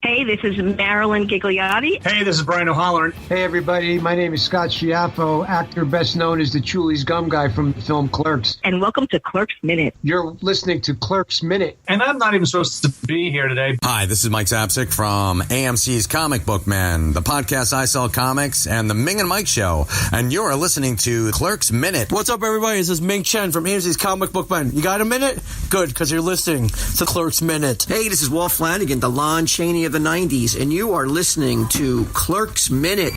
Hey, this is Marilyn Gigliotti. Hey, this is Brian O'Halloran. Hey, everybody. My name is Scott Schiaffo, actor best known as the Chulies Gum Guy from the film Clerks. And welcome to Clerks Minute. You're listening to Clerks Minute. And I'm not even supposed to be here today. Hi, this is Mike Zapsik from AMC's Comic Book Man, the podcast I Sell Comics, and the Ming and Mike Show. And you're listening to Clerks Minute. What's up, everybody? This is Ming Chen from AMC's Comic Book Man. You got a minute? Good, because you're listening to Clerks Minute. Hey, this is Walt Flanagan, the Lon Chaney of the 90s, and you are listening to Clerks Minute.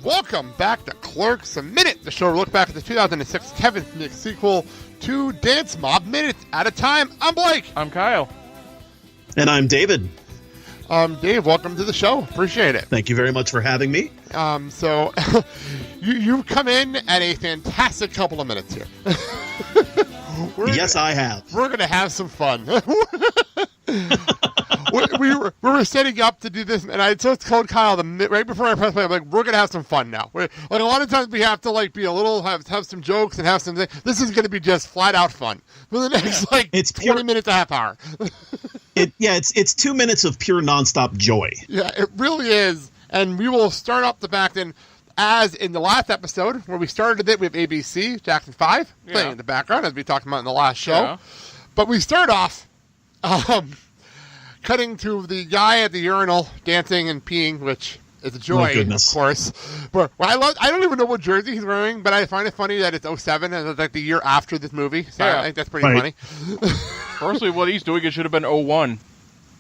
Welcome back to Clerks Minute, the show where we look back at the 2006 Kevin Smith sequel to Dance Mob Minute at a time. I'm Blake. I'm Kyle. And I'm David. Dave, welcome to the show. Appreciate it. Thank you very much for having me. So you've come in at a fantastic couple of minutes here. I have. We're going to have some fun. we were setting up to do this, and I just told Kyle right before I press play, I'm like, we're gonna have some fun now. Like a lot of times we have to be a little have some jokes and have some. This is gonna be just flat out fun for the next it's 20 minutes, a half hour. It's 2 minutes of pure nonstop joy. Yeah, it really is, and we will start up the back then. As in the last episode where we started it with ABC Jackson 5 playing in the background, as we talked about in the last show. Yeah. But we start off. Cutting to the guy at the urinal dancing and peeing, which is a joy, of course. But I don't even know what jersey he's wearing, but I find it funny that it's 07 and it's like the year after this movie. So I think that's pretty funny. Personally, what he's doing, it should have been 01.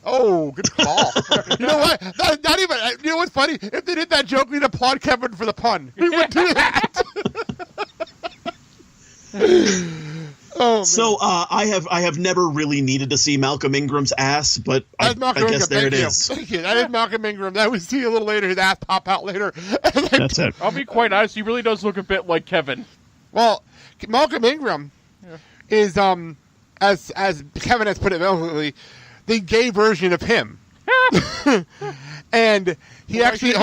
Oh, good call. You know what? Not even. You know what's funny? If they did that joke, we'd applaud Kevin for the pun. He would do that. Oh, man. So I have never really needed to see Malcolm Ingram's ass, but I guess there it is. Thank you. That is Malcolm Ingram. That we see a little later. His ass pop out later. That's it. I'll be quite honest. He really does look a bit like Kevin. Well, Malcolm Ingram is as Kevin has put it eloquently, the gay version of him. And he actually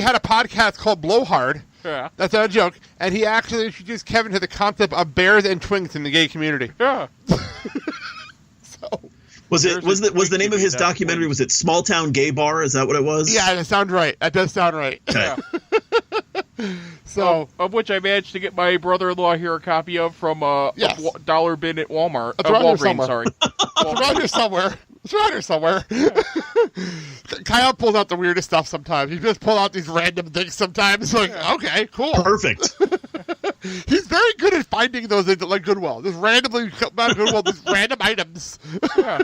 had a podcast called Blowhard. Yeah. That's not a joke. And he actually introduced Kevin to the concept of bears and twinks in the gay community. Yeah. Was the name of his documentary, was it Small Town Gay Bar? Is that what it was? Yeah, that sounds right. That does sound right. Okay. So, of which I managed to get my brother-in-law here a copy of from a dollar bin at Walmart. It's around Walgreens, sorry. It's around here somewhere. It's around here somewhere. Kyle pulls out the weirdest stuff sometimes. He just pulls out these random things sometimes. Okay, cool. Perfect. He's very good at finding those at Goodwill. Just randomly about Goodwill, these random items. Yeah.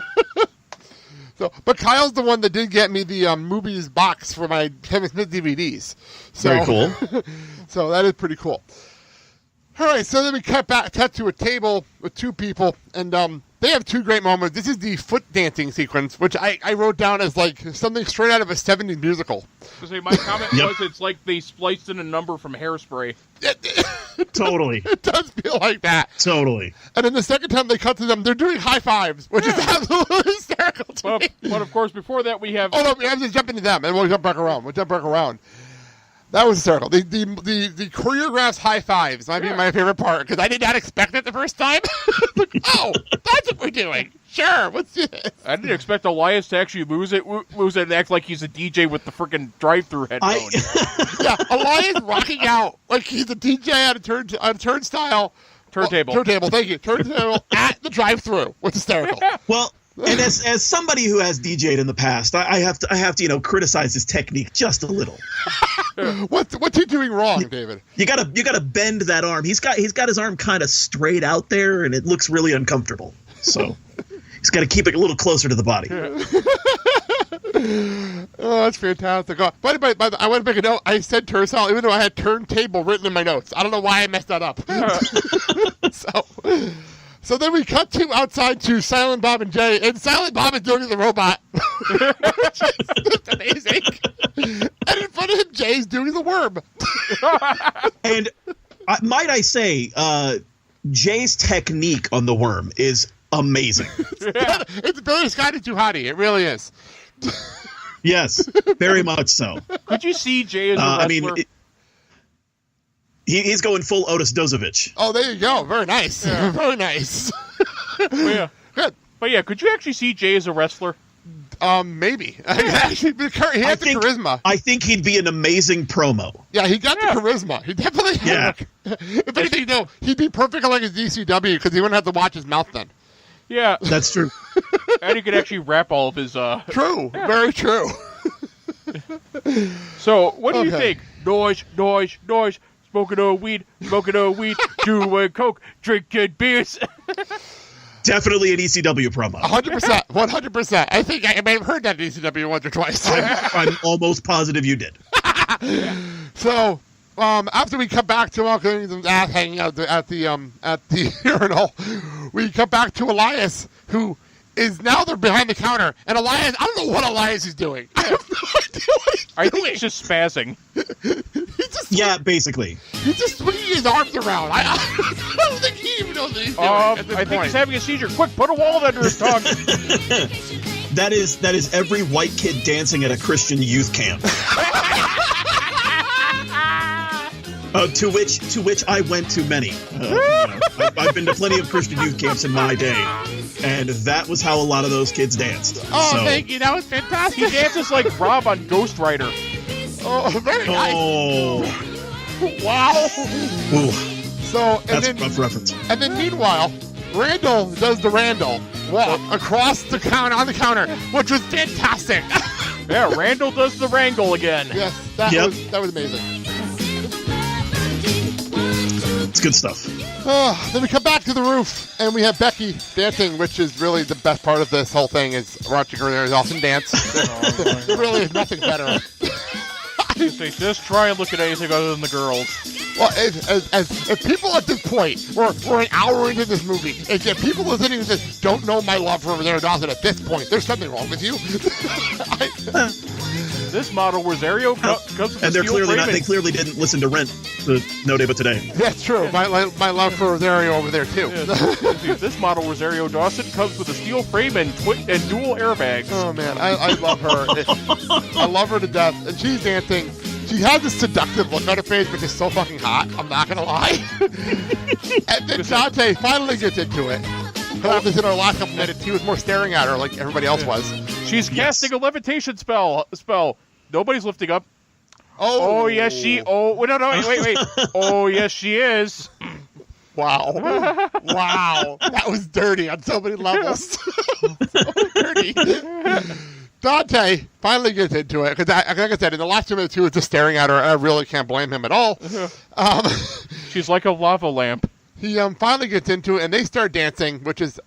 But Kyle's the one that did get me the Moobys box for my Kevin Smith DVDs. Very cool. So that is pretty cool. All right, so then we cut to a table with two people, and they have two great moments. This is the foot dancing sequence, which I wrote down as something straight out of a 70s musical. My comment was it's like they spliced in a number from Hairspray. Totally. It does feel like that. Totally. And then the second time they cut to them, they're doing high fives, which is absolutely hysterical to me. But of course, before that we have... Oh, no, we have to jump into them, and we'll jump back around. That was hysterical. The choreographed high fives might be my favorite part, because I did not expect it the first time. Oh, that's what we're doing. Sure, let's do this. I didn't expect Elias to actually lose it and act like he's a DJ with the freaking drive-thru headphones. Yeah, Elias rocking out like he's a DJ on a turnstile. Turntable, thank you. Turntable at the drive-thru. What's hysterical. Well, and as somebody who has DJ'd in the past, I have to criticize his technique just a little. What's he doing wrong, David? You gotta bend that arm. He's got his arm kind of straight out there, and it looks really uncomfortable. So he's got to keep it a little closer to the body. Oh, that's fantastic. By the way, I want to make a note. I said turnstile, even though I had turntable written in my notes. I don't know why I messed that up. So then we cut to outside to Silent Bob and Jay, and Silent Bob is doing the robot. Which is just amazing. And in front of him, Jay's doing the worm. And might I say, Jay's technique on the worm is amazing. It's Billy Scotty Tuhati. It really is. Yes, very much so. Could you see Jay as a wrestler? I mean, he's going full Otis Dozovich. Oh, there you go. Very nice. Yeah. Very nice. Yeah. Good. But yeah, could you actually see Jay as a wrestler? Maybe. Actually, he has the charisma. I think he'd be an amazing promo. Yeah, he got the charisma. He definitely had If anything, no, he'd be perfect like his DCW because he wouldn't have to watch his mouth then. Yeah. That's true. And he could actually rap all of his... True. Yeah. Very true. So, what do you think? Noise. Smoking on weed, doing coke, drinking beers. Definitely an ECW promo. 100%. 100%. I think I may have heard that in ECW once or twice. I'm almost positive you did. So, after we come back to Malcolm's ass hanging out at the urinal, we come back to Elias, who is now they're behind the counter. And Elias, I don't know what Elias is doing. I have no idea what he's doing. I think he's just spazzing. Basically. He's just swinging his arms around. I don't think he even knows what he's doing at this I think point. he's having a seizure. Quick, put a wallet under his tongue. That is every white kid dancing at a Christian youth camp. To which I went to many. I've been to plenty of Christian youth camps in my day, and that was how a lot of those kids danced. Oh, thank you. That was fantastic. He dances like Rob on Ghost Rider. Oh, very nice. Oh, wow. ooh, So, that's a rough reference. And then meanwhile, Randall does the Randall walk across the counter on the counter, which was fantastic. Yeah, Randall does the wrangle again. Yes, that was amazing. It's good stuff. Then we come back to the roof, and we have Becky dancing, which is really the best part of this whole thing, is watching her awesome dance. There really is nothing better. Just try and look at anything other than the girls. Well, if people at this point, we're an hour into this movie, if people listening to this don't know my love for Rosario Dawson at this point, there's something wrong with you. This model Rosario comes with And they're steel clearly framing. they clearly didn't listen to Rent, the No Day But Today. That's true. My love for Rosario over there, too. Yeah, this model Rosario Dawson comes with a steel frame and dual airbags. Oh, man. I love her. I love her to death. And she's dancing. She has this seductive look on her face, which is so fucking hot. I'm not going to lie. And then Dante finally gets into it. Because in our last couple minutes, he was more staring at her like everybody else was. She's casting a levitation spell. Nobody's lifting up. Oh, yes, she... Oh, no, wait. Oh, yes, she is. Wow. Wow. That was dirty on so many levels. So dirty. Dante finally gets into it. Because, like I said, in the last 2 minutes, he was just staring at her. I really can't blame him at all. She's like a lava lamp. He finally gets into it, and they start dancing, which is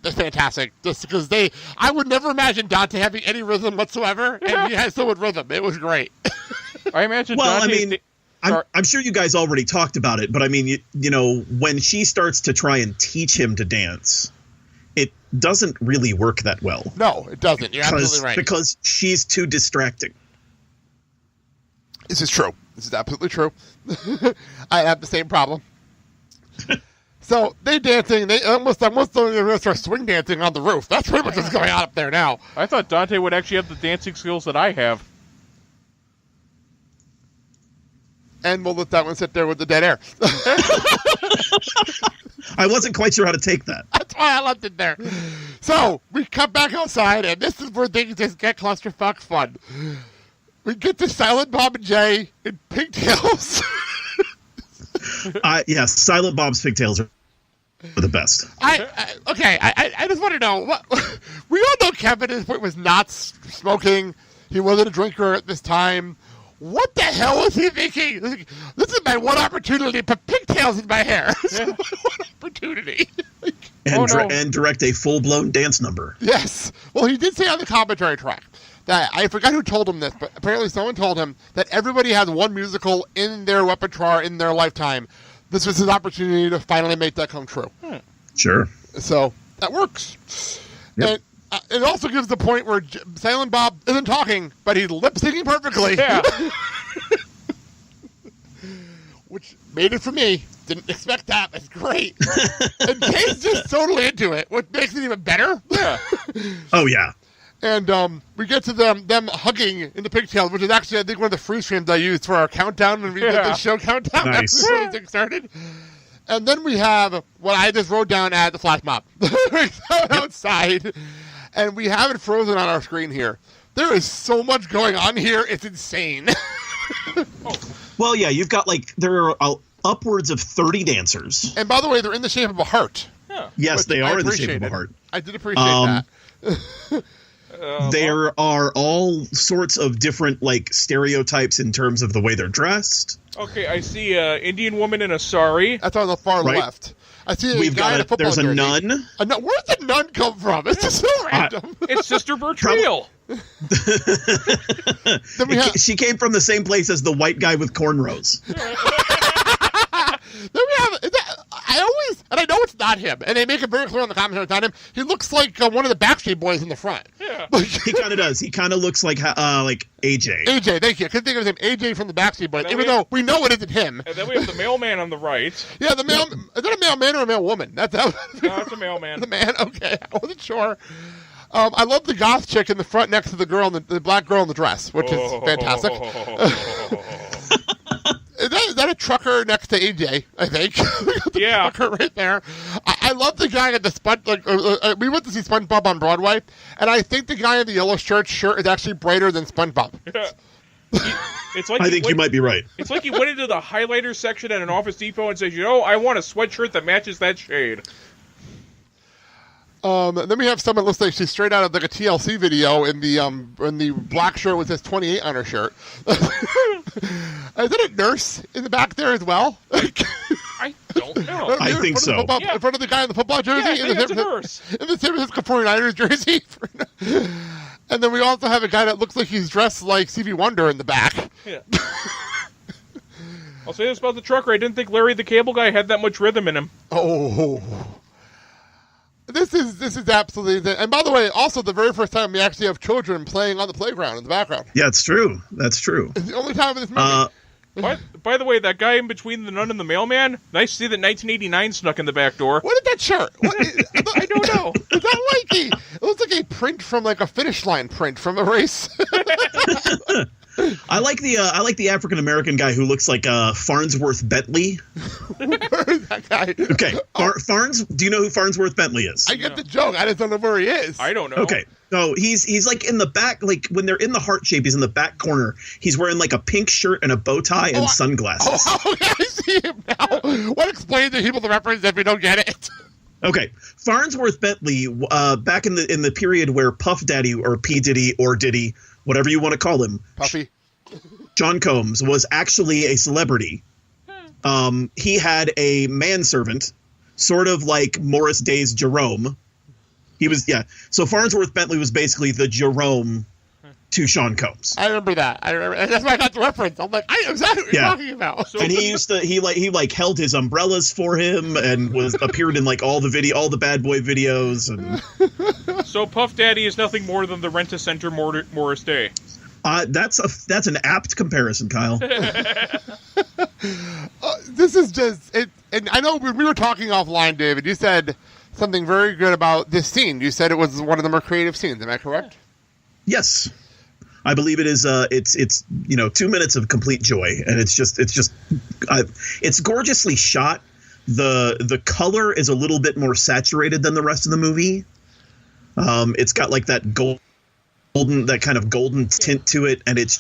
fantastic. Just because I would never imagine Dante having any rhythm whatsoever, and he has so much rhythm. It was great. I imagine. Well, Dante I'm sure you guys already talked about it, but I mean, you know, when she starts to try and teach him to dance, it doesn't really work that well. No, it doesn't. You're absolutely right. Because she's too distracting. This is true. This is absolutely true. I have the same problem. So they're dancing. They almost going to start swing dancing on the roof. That's pretty much what's going on up there now. I thought Dante would actually have the dancing skills that I have. And we'll let that one sit there with the dead air. I wasn't quite sure how to take that. That's why I left it there. So we come back outside, and this is where things just get clusterfuck fun. We get to Silent Bob and Jay in pigtails. Yeah, Silent Bob's pigtails are the best. I just want to know. We all know Kevin at this point was not smoking. He wasn't a drinker at this time. What the hell was he thinking? This is my one opportunity to put pigtails in my hair. Yeah. One opportunity. And direct a full-blown dance number. Yes. Well, he did say on the commentary track that I forgot who told him this, but apparently someone told him that everybody has one musical in their repertoire in their lifetime. This was his opportunity to finally make that come true. Sure. So that works. Yep. And it also gives the point where Silent Bob isn't talking, but he's lip syncing perfectly. Yeah. Which made it for me. Didn't expect that. It's great. And Kate's just totally into it, which makes it even better. Yeah. Oh, yeah. And we get to them hugging in the pigtails, which is actually, I think, one of the freeze frames I used for our countdown when we did the show countdown. Nice. After the thing started. And then we have what I just wrote down as the flash mob. Outside. And we have it frozen on our screen here. There is so much going on here. It's insane. Well, yeah, you've got, there are upwards of 30 dancers. And by the way, they're in the shape of a heart. Yeah. Yes, they are in the shape of a heart. I did appreciate that. There are all sorts of different, stereotypes in terms of the way they're dressed. Okay, I see an Indian woman in a sari. That's on the far Right. left. I see a guy in a football there's a jersey. nun. Where did the nun come from? It's just so random. It's Sister Bertreel. Then we have, She came from the same place as the white guy with cornrows. and I know it's not him, and they make it very clear on the commentary it's not him. He looks like one of the Backstreet Boys in the front. Yeah. He kind of does. He kind of looks like AJ. AJ, thank you. I couldn't think of his name. AJ from the Backstreet Boys, even though we know it isn't him. And then we have the mailman on the right. Yeah, is that a mailman or a mail woman? No, it's a mailman. The man? Okay, I wasn't sure. I love the goth chick in the front next to the girl, the black girl in the dress, which is fantastic. Is that a trucker next to AJ, I think? Yeah. Trucker right there. I love the guy at the we went to see SpongeBob on Broadway, and I think the guy in the yellow shirt is actually brighter than SpongeBob. Yeah. It's like I think you might be right. It's like he went into the highlighter section at an Office Depot and says, I want a sweatshirt that matches that shade. Then we have someone that looks like she's straight out of a TLC video in the black shirt with this 28 on her shirt. Is it a nurse in the back there as well? I don't know. I think so. In front of the guy in the football jersey? Yeah, it's a nurse. In the San Francisco 49ers jersey. And then we also have a guy that looks like he's dressed like Stevie Wonder in the back. Yeah. I'll say this about the trucker. I didn't think Larry the Cable Guy had that much rhythm in him. Oh. This is absolutely... And by the way, also the very first time we actually have children playing on the playground in the background. Yeah, it's true. That's true. It's the only time in this movie. By the way, that guy in between the nun and the mailman, nice to see that 1989 snuck in the back door. What is that shirt? I don't know. Is that it looks like a print from a finish line print from a race. I like the African American guy who looks like Farnsworth Bentley. Where is that guy? Okay, do you know who Farnsworth Bentley is? I get the joke. I just don't know where he is. I don't know. Okay, so he's like in the back, when they're in the heart shape, he's in the back corner. He's wearing a pink shirt and a bow tie and sunglasses. Oh, yeah, I see him now. What explains to people the reference if we don't get it? Okay, Farnsworth Bentley, back in the period where Puff Daddy or P Diddy or Diddy, whatever you want to call him, Puffy, John Combs was actually a celebrity. He had a manservant, sort of like Morris Day's Jerome. He was, so Farnsworth Bentley was basically the Jerome to Sean Combs. I remember that. That's why I got the reference. I'm like, I know exactly what you're talking about. And he used to he held his umbrellas for him and appeared in all the Bad Boy videos. And So Puff Daddy is nothing more than the Rent-A-Center Morris Day. That's an apt comparison, Kyle. This is just it. And I know we were talking offline, David. You said something very good about this scene. You said it was one of the more creative scenes. Am I correct? Yes. I believe it is. It's 2 minutes of complete joy, and it's gorgeously shot. The color is a little bit more saturated than the rest of the movie. It's got that kind of golden tint to it, and it's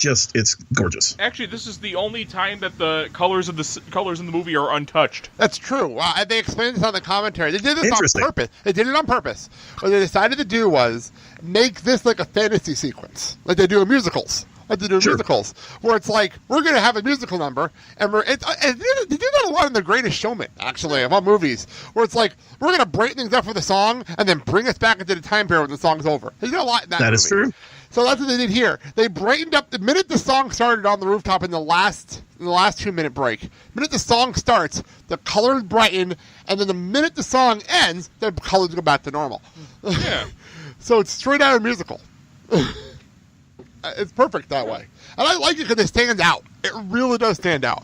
gorgeous. Actually, this is the only time that the colors in the movie are untouched. That's true. They explained this on the commentary. They did this on purpose. They did it on purpose. What they decided to do was make this like a fantasy sequence, like they do in musicals. Musicals, where it's like, we're going to have a musical number, and they do that a lot in The Greatest Showman, actually, of all movies, where it's like, we're going to break things up for the song, and then bring us back into the time period when the song's over. They do a lot in that movie. That is true. So that's what they did here. They brightened up the minute the song started on the rooftop in the last 2-minute break. The minute the song starts, the colors brighten, and then the minute the song ends, the colors go back to normal. Yeah. So it's straight out of a musical. It's perfect that way. And I like it because it stands out. It really does stand out.